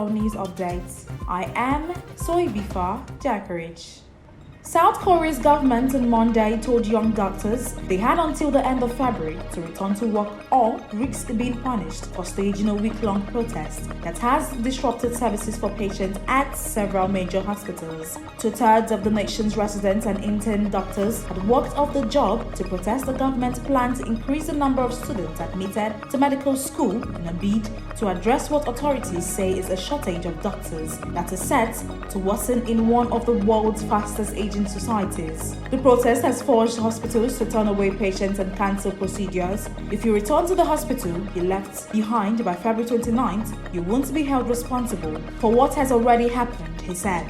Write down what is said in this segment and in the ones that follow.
World News Updates. I am Soibifa Jakarich. South Korea's government on Monday told young doctors they had until the end of February to return to work or risk being punished for staging a week-long protest that has disrupted services for patients at several major hospitals. 2/3 of the nation's residents and intern doctors had walked off the job to protest the government's plan to increase the number of students admitted to medical school in a bid to address what authorities say is a shortage of doctors that is set to worsen in one of the world's fastest aging societies. The protest has forced hospitals to turn away patients and cancel procedures. If you return to the hospital you left behind by February 29th, you won't be held responsible for what has already happened, he said.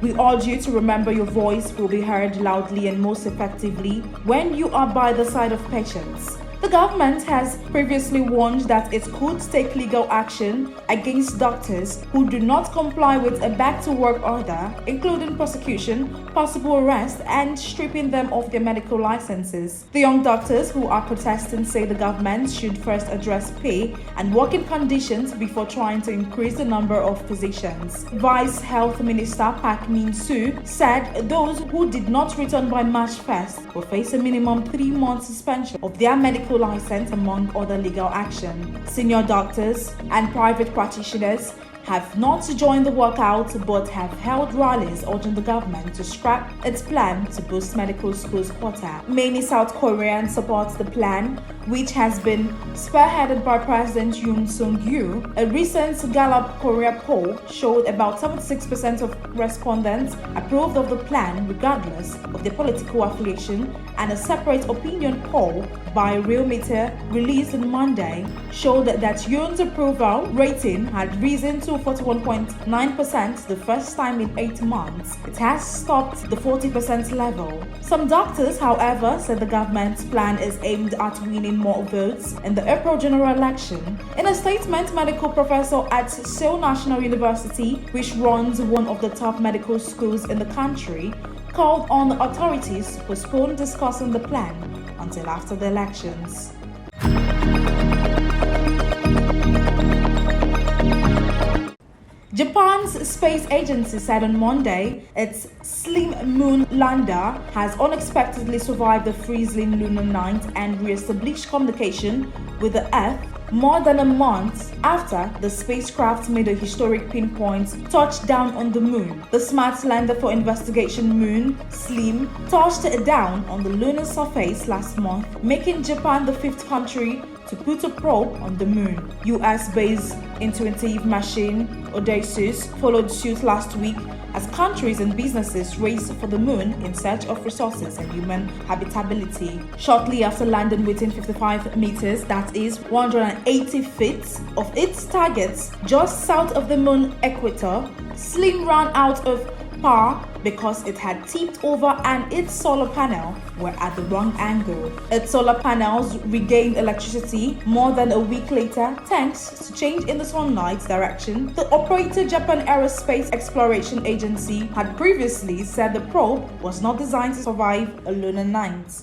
We urge you to remember your voice will be heard loudly and most effectively when you are by the side of patients. The government has previously warned that it could take legal action against doctors who do not comply with a back-to-work order, including prosecution, possible arrest, and stripping them of their medical licenses. The young doctors who are protesting say the government should first address pay and working conditions before trying to increase the number of physicians. Vice Health Minister Park Min-soo said those who did not return by March 1st will face a minimum 3-month suspension of their medical license, among other legal action. Senior doctors and private practitioners have not joined the walkout but have held rallies urging the government to scrap its plan to boost medical schools quota. Many South Koreans support the plan, which has been spearheaded by President Yoon Suk-yeol. A recent Gallup Korea poll showed about 76% of respondents approved of the plan regardless of their political affiliation, and a separate opinion poll by Realmeter released on Monday showed that Yoon's approval rating had risen to 41.9% the first time in 8 months. It has stopped the 40% level. Some doctors, however, said the government's plan is aimed at winning more votes in the April general election. In a statement, medical professor at Seoul National University, which runs one of the top medical schools in the country, called on the authorities to postpone discussing the plan until after the elections. Japan's space agency said on Monday its Slim Moon lander has unexpectedly survived the freezing lunar night and re-established communication with the Earth more than a month after the spacecraft made a historic pinpoint touchdown on the moon. The smart lander for investigation moon, SLIM, touched down on the lunar surface last month, making Japan the 5th country to put a probe on the moon. US-based intuitive machine Odysseus followed suit last week as countries and businesses raced for the moon in search of resources and human habitability. Shortly after landing within 55 meters, that is 180 feet, of its targets just south of the moon equator, SLIM ran out of power because it had tipped over and its solar panel were at the wrong angle. Its solar panels regained electricity more than a week later thanks to change in the sunlight's direction. The operator Japan Aerospace Exploration Agency had previously said the probe was not designed to survive a lunar night.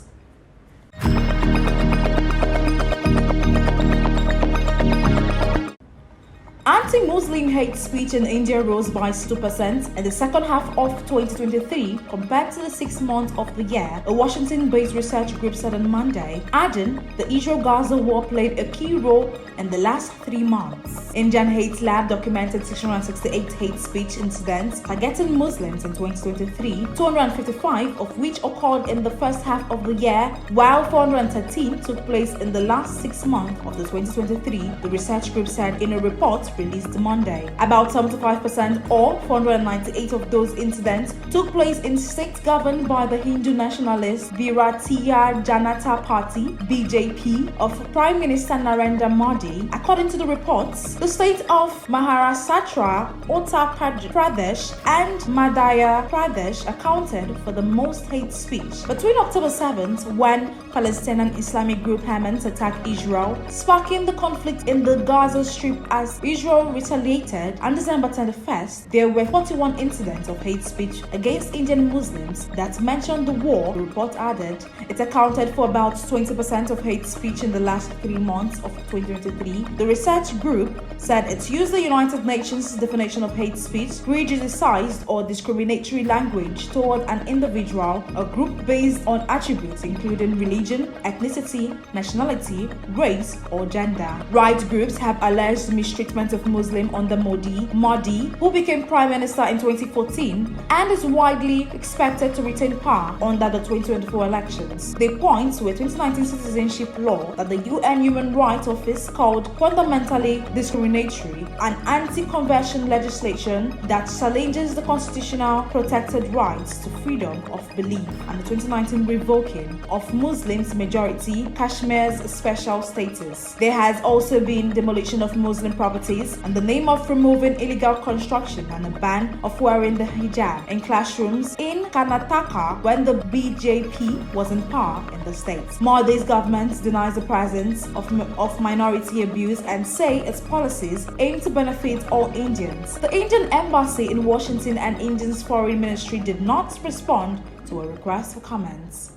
Anti-Muslim hate speech in India rose by 2% in the second half of 2023 compared to the 6th month of the year, a Washington-based research group said on Monday, adding the Israel-Gaza war played a key role in the last 3 months. Indian Hate Lab documented 668 hate speech incidents targeting Muslims in 2023, 255 of which occurred in the first half of the year, while 413 took place in the last 6 months of the 2023, the research group said in a report released Monday. About 75% or 498 of those incidents took place in states governed by the Hindu nationalist Bharatiya Janata Party (BJP) of Prime Minister Narendra Modi. According to the reports, the state of Maharashtra, Uttar Pradesh, and Madhya Pradesh accounted for the most hate speech. Between October 7th, when Palestinian Islamic group Hamas attacked Israel, sparking the conflict in the Gaza Strip as Israel Israel retaliated on December 21st, there were 41 incidents of hate speech against Indian Muslims that mentioned the war, the report added. It accounted for about 20% of hate speech in the last 3 months of 2023. The research group said it used the United Nations definition of hate speech, prejudiced or discriminatory language toward an individual or group based on attributes including religion, ethnicity, nationality, race, or gender. Right groups have alleged mistreatment of Muslims under Modi, who became Prime Minister in 2014 and is widely expected to retain power under the 2024 elections. They point to a 2019 citizenship law that the UN Human Rights Office called fundamentally discriminatory, an anti-conversion legislation that challenges the constitutional protected rights to freedom of belief, and the 2019 revoking of Muslims majority Kashmir's special status. There has also been demolition of Muslim properties in the name of removing illegal construction and a ban of wearing the hijab in classrooms in Karnataka when the BJP was in power in the state. Modi's government denies the presence of minority abuse and say its policies aim to benefit all Indians. The Indian embassy in Washington and India's foreign ministry did not respond to a request for comments.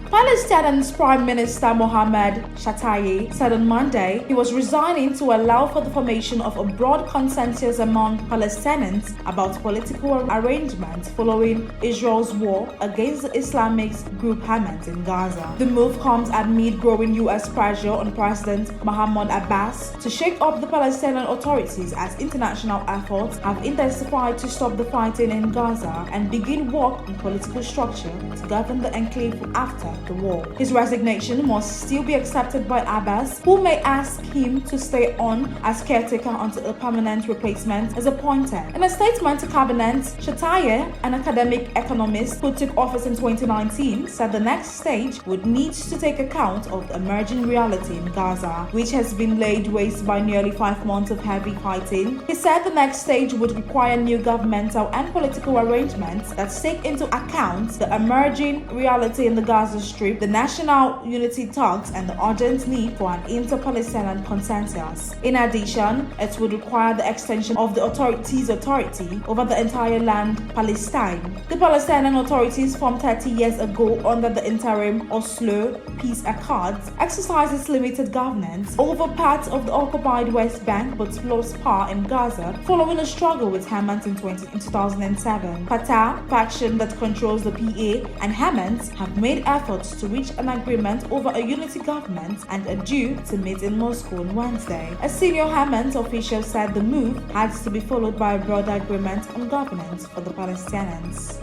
Palestinian's Prime Minister Mohammed Shataye said on Monday he was resigning to allow for the formation of a broad consensus among Palestinians about political arrangements following Israel's war against the Islamic group Hamas in Gaza. The move comes amid growing U.S. pressure on President Mahmoud Abbas to shake up the Palestinian authorities as international efforts have intensified to stop the fighting in Gaza and begin work on political structure to govern the enclave after the war. His resignation must still be accepted by Abbas, who may ask him to stay on as caretaker until a permanent replacement is appointed. In a statement to cabinet, Shataye, an academic economist who took office in 2019, said the next stage would need to take account of the emerging reality in Gaza, which has been laid waste by nearly 5 months of heavy fighting. He said the next stage would require new governmental and political arrangements that take into account the emerging reality in the Gaza Strip, the national unity talks, and the urgent need for an inter-Palestinian consensus. In addition, it would require the extension of the authorities' authority over the entire land, Palestine. The Palestinian authorities formed 30 years ago under the interim Oslo Peace Accords exercises limited governance over parts of the occupied West Bank but lost power in Gaza following a struggle with Hamas in 2007. Fatah, faction that controls the PA, and Hamas have made efforts to reach an agreement over a unity government and are due to meet in Moscow on Wednesday. A senior Hamas official said the move has to be followed by a broader agreement on governance for the Palestinians.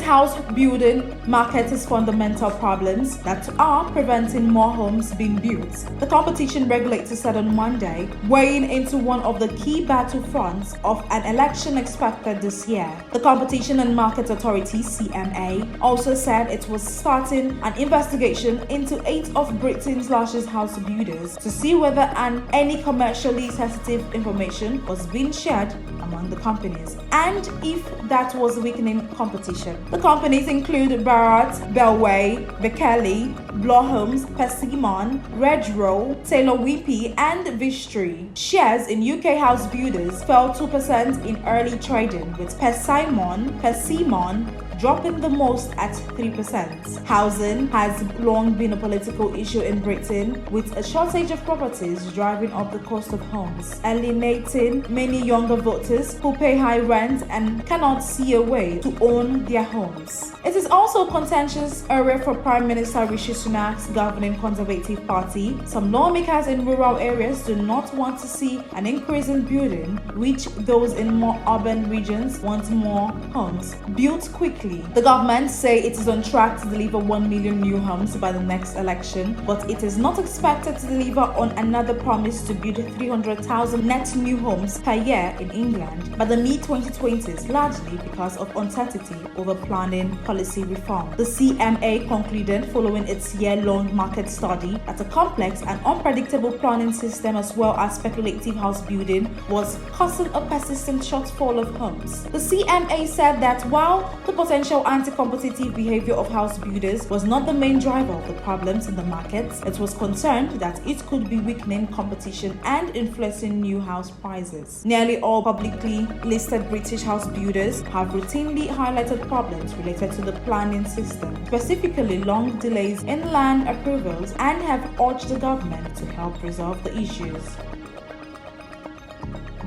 House building market is fundamental problems that are preventing more homes being built, the competition regulator said on Monday, weighing into one of the key battlefronts of an election expected this year. The Competition and Market Authority (CMA) also said it was starting an investigation into 8 of Britain's largest house builders to see whether any commercially sensitive information was being shared among the companies, and if that was weakening competition. The companies include Barratt, Bellway, Beckley, Blorhomes, Persimmon, Redrow, Taylor Wimpey, and Vistry. Shares in UK house builders fell 2% in early trading, with Persimmon dropping the most at 3%. Housing has long been a political issue in Britain, with a shortage of properties driving up the cost of homes, alienating many younger voters who pay high rent and cannot see a way to own their homes. It is also a contentious area for Prime Minister Rishi Sunak's governing Conservative Party. Some lawmakers in rural areas do not want to see an increase in building, which those in more urban regions want more homes built quickly quickly. The government say it is on track to deliver 1 million new homes by the next election, but it is not expected to deliver on another promise to build 300,000 net new homes per year in England by the mid-2020s, largely because of uncertainty over planning policy reform. The CMA concluded following its year-long market study that a complex and unpredictable planning system as well as speculative house building was causing a persistent shortfall of homes. The CMA said that while the potential anti-competitive behavior of house builders was not the main driver of the problems in the markets, it was concerned that it could be weakening competition and influencing new house prices. Nearly all publicly listed British house builders have routinely highlighted problems related to the planning system, specifically long delays in land approvals, and have urged the government to help resolve the issues.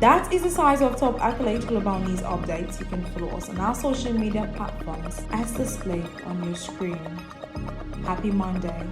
That is the size of top accolade global news updates. You can follow us on our social media platforms as displayed on your screen. Happy Monday.